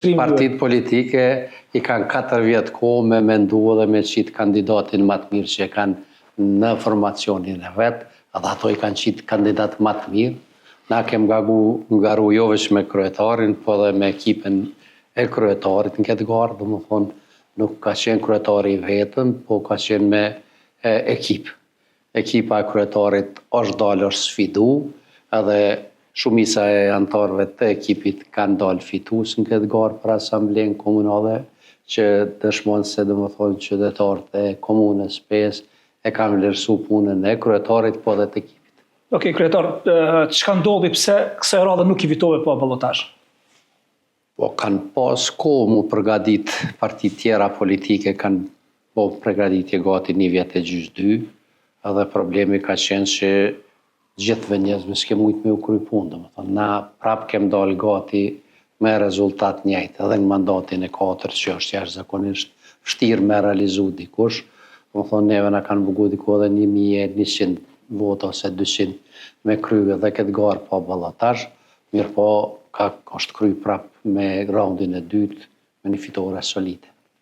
Partitë politike i kanë 4 vjetë kohë me mendu dhe me qitë kandidatin më të mirë që e kanë në formacionin e vetë, edhe ato i kanë qitë kandidat më të mirë. Na kem ngaru jo veç me kryetarin, po dhe me ekipin e kryetarit në këtë garë, dhe më thonë, nuk ka qenë kryetari i vetëm, po ka qenë me ekip. Ekipa e kryetarit është dalë, është sfidu, edhe shumica e antarëve të ekipit kanë dalë fitus në këtë garë për asamblenë komunale, që dëshmonë se dhe më thonë qytetarët e komunës 5 e kanë vlerësu punën e kryetarit, po dhe të ekipit. Okej, kryetar, çka ndodhi pse kësaj radhe nuk i fitove pa ballotazh? Po kanë pas kohë mu përgadit parti tjera politike, kanë po përgaditje gati 1 vjet e gjysmë 2, edhe problemi ka qenë që gjithve njerëzve s'ke mujt me u kry punë, na prap kem dalë gati me rezultat njëjtë, edhe në mandatin e 4 që është jashtëzakonisht vështirë me realizu dikush, neve na kanë bugu diku edhe 1100 vota ose 200 me kry edhe këtë garë pa ballotazh, mirë po është kry prap me raundin e dytë me një fitore solide.